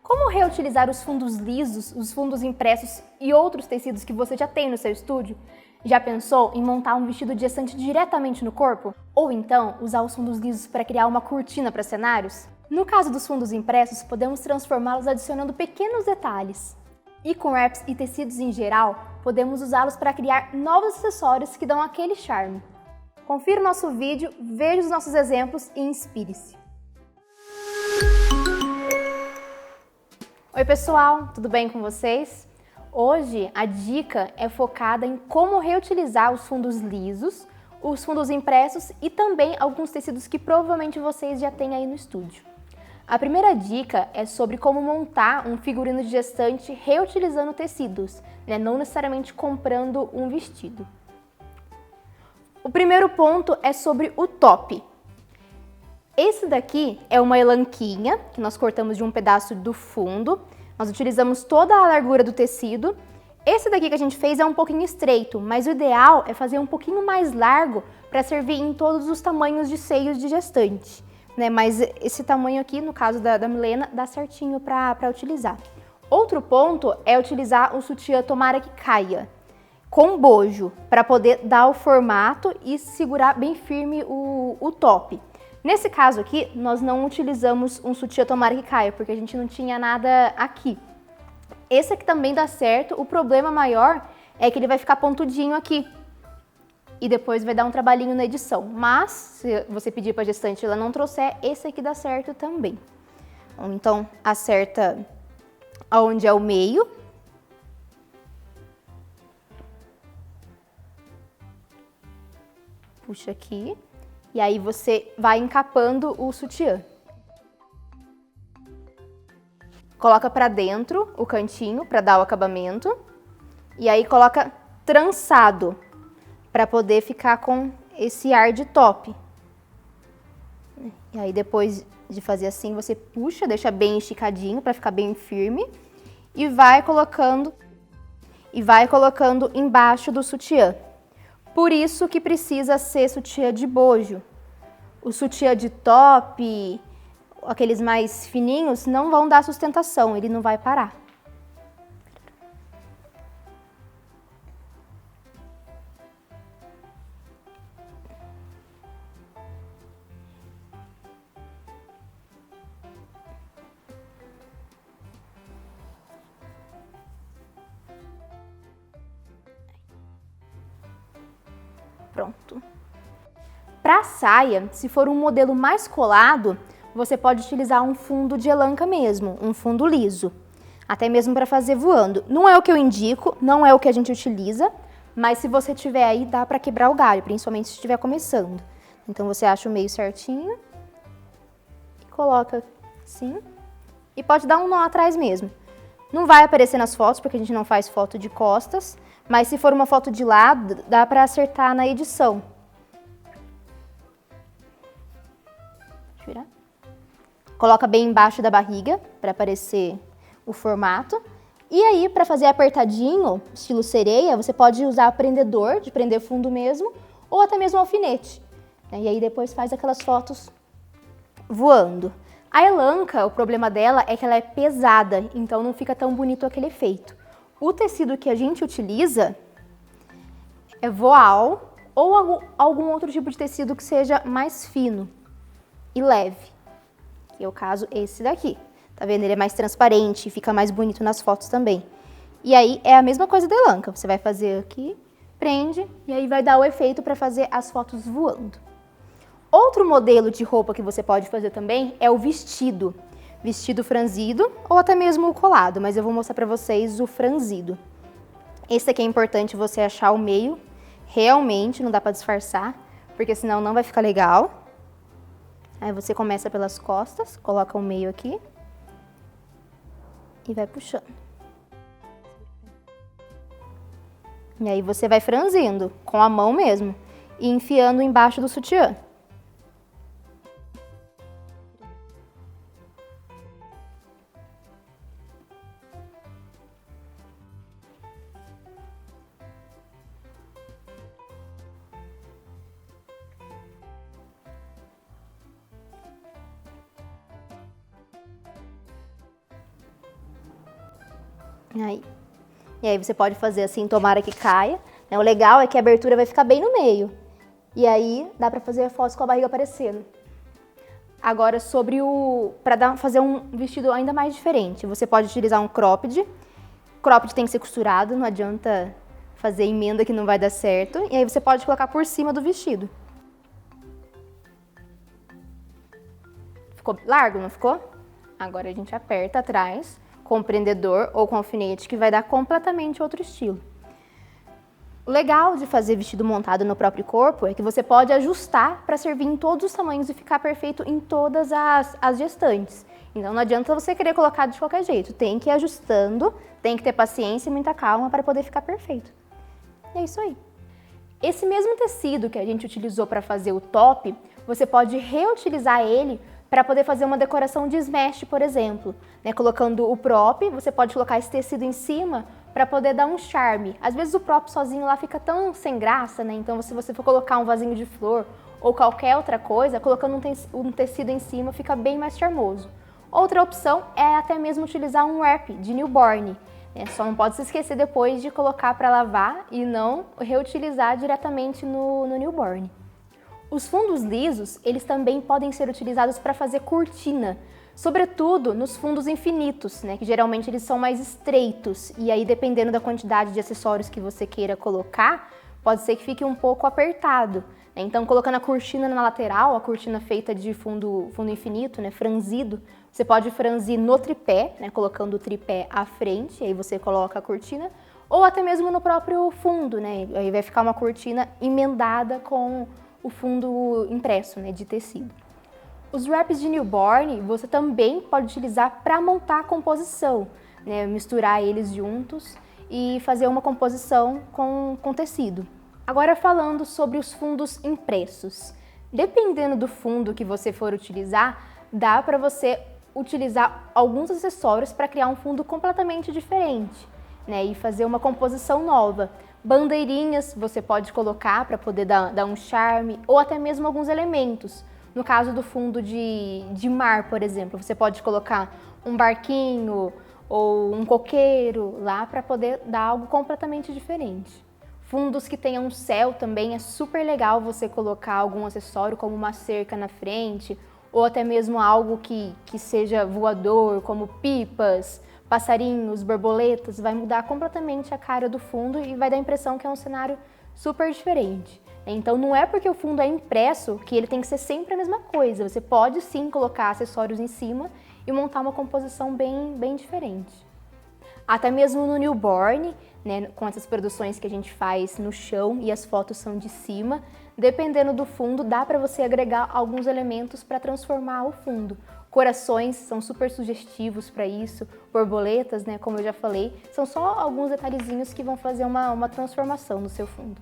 Como reutilizar os fundos lisos, os fundos impressos e outros tecidos que você já tem no seu estúdio? Já pensou em montar um vestido de gestante diretamente no corpo? Ou então usar os fundos lisos para criar uma cortina para cenários? No caso dos fundos impressos, podemos transformá-los adicionando pequenos detalhes. E com wraps e tecidos em geral, podemos usá-los para criar novos acessórios que dão aquele charme. Confira o nosso vídeo, veja os nossos exemplos e inspire-se. Oi pessoal, tudo bem com vocês? Hoje a dica é focada em como reutilizar os fundos lisos, os fundos impressos e também alguns tecidos que provavelmente vocês já têm aí no estúdio. A primeira dica é sobre como montar um figurino de gestante reutilizando tecidos, não necessariamente comprando um vestido. O primeiro ponto é sobre o top. Esse daqui é uma elanquinha que nós cortamos de um pedaço do fundo. Nós utilizamos toda a largura do tecido. Esse daqui que a gente fez é um pouquinho estreito, mas o ideal é fazer um pouquinho mais largo para servir em todos os tamanhos de seios de gestante. Mas esse tamanho aqui, no caso da Milena, dá certinho para utilizar. Outro ponto é utilizar o sutiã tomara que caia, com bojo, para poder dar o formato e segurar bem firme o top. Nesse caso aqui, nós não utilizamos um sutiã tomara que caia, porque a gente não tinha nada aqui. Esse aqui também dá certo, o problema maior é que ele vai ficar pontudinho aqui. E depois vai dar um trabalhinho na edição. Mas, se você pedir para a gestante e ela não trouxer, esse aqui dá certo também. Então, acerta aonde é o meio. Puxa aqui. E aí você vai encapando o sutiã. Coloca pra dentro o cantinho para dar o acabamento. E aí coloca trançado para poder ficar com esse ar de top. E aí depois de fazer assim, você puxa, deixa bem esticadinho para ficar bem firme e vai colocando embaixo do sutiã. Por isso que precisa ser sutiã de bojo. O sutiã de top, aqueles mais fininhos, não vão dar sustentação, ele não vai parar. Pronto. Para a saia, se for um modelo mais colado, você pode utilizar um fundo de elanca mesmo, um fundo liso, até mesmo para fazer voando. Não é o que eu indico, não é o que a gente utiliza, mas se você tiver aí, dá para quebrar o galho, principalmente se estiver começando. Então você acha o meio certinho e coloca assim, e pode dar um nó atrás mesmo. Não vai aparecer nas fotos, porque a gente não faz foto de costas, mas se for uma foto de lado, dá para acertar na edição. Virar. Coloca bem embaixo da barriga para aparecer o formato. E aí, para fazer apertadinho, estilo sereia, você pode usar prendedor, de prender fundo mesmo, ou até mesmo alfinete. E aí depois faz aquelas fotos voando. A elanca, o problema dela é que ela é pesada, então não fica tão bonito aquele efeito. O tecido que a gente utiliza é voal ou algum outro tipo de tecido que seja mais fino e leve, que é o caso esse daqui. Tá vendo? Ele é mais transparente e fica mais bonito nas fotos também. E aí é a mesma coisa da elanca, você vai fazer aqui, prende e aí vai dar o efeito para fazer as fotos voando. Outro modelo de roupa que você pode fazer também é o vestido. Vestido franzido ou até mesmo o colado, mas eu vou mostrar para vocês o franzido. Esse aqui é importante você achar o meio, realmente não dá para disfarçar, porque senão não vai ficar legal. Aí você começa pelas costas, coloca o meio aqui e vai puxando. E aí você vai franzindo com a mão mesmo e enfiando embaixo do sutiã. Aí. E aí você pode fazer assim, tomara que caia. Né? O legal é que a abertura vai ficar bem no meio. E aí dá pra fazer fotos com a barriga aparecendo. Agora sobre para fazer um vestido ainda mais diferente, você pode utilizar um cropped. Cropped tem que ser costurado, não adianta fazer emenda que não vai dar certo. E aí você pode colocar por cima do vestido. Ficou largo, não ficou? Agora a gente aperta atrás com o prendedor ou com alfinete que vai dar completamente outro estilo. O legal de fazer vestido montado no próprio corpo é que você pode ajustar para servir em todos os tamanhos e ficar perfeito em todas as gestantes. Então não adianta você querer colocar de qualquer jeito, tem que ir ajustando, tem que ter paciência e muita calma para poder ficar perfeito. E é isso aí. Esse mesmo tecido que a gente utilizou para fazer o top, você pode reutilizar ele para poder fazer uma decoração de smash, por exemplo. Né? Colocando o prop, você pode colocar esse tecido em cima para poder dar um charme. Às vezes o prop sozinho lá fica tão sem graça, né? Então se você for colocar um vasinho de flor ou qualquer outra coisa, colocando um tecido em cima fica bem mais charmoso. Outra opção é até mesmo utilizar um wrap de newborn. Né? Só não pode se esquecer depois de colocar para lavar e não reutilizar diretamente no newborn. Os fundos lisos, eles também podem ser utilizados para fazer cortina, sobretudo nos fundos infinitos, né, que geralmente eles são mais estreitos e aí dependendo da quantidade de acessórios que você queira colocar, pode ser que fique um pouco apertado. Né? Então, colocando a cortina na lateral, a cortina feita de fundo infinito, né, franzido, você pode franzir no tripé, né, colocando o tripé à frente, aí você coloca a cortina, ou até mesmo no próprio fundo, né, aí vai ficar uma cortina emendada com o fundo impresso, né, de tecido. Os wraps de newborn você também pode utilizar para montar a composição, né, misturar eles juntos e fazer uma composição com tecido. Agora falando sobre os fundos impressos. Dependendo do fundo que você for utilizar, dá para você utilizar alguns acessórios para criar um fundo completamente diferente, né, e fazer uma composição nova. Bandeirinhas você pode colocar para poder dar um charme, ou até mesmo alguns elementos. No caso do fundo de mar, por exemplo, você pode colocar um barquinho ou um coqueiro lá para poder dar algo completamente diferente. Fundos que tenham um céu também é super legal você colocar algum acessório como uma cerca na frente, ou até mesmo algo que seja voador, como pipas, passarinhos, borboletas, vai mudar completamente a cara do fundo e vai dar a impressão que é um cenário super diferente. Então não é porque o fundo é impresso que ele tem que ser sempre a mesma coisa, você pode sim colocar acessórios em cima e montar uma composição bem diferente. Até mesmo no newborn, né, com essas produções que a gente faz no chão e as fotos são de cima, dependendo do fundo dá para você agregar alguns elementos para transformar o fundo. Corações são super sugestivos para isso, borboletas, né, como eu já falei, são só alguns detalhezinhos que vão fazer uma transformação no seu fundo.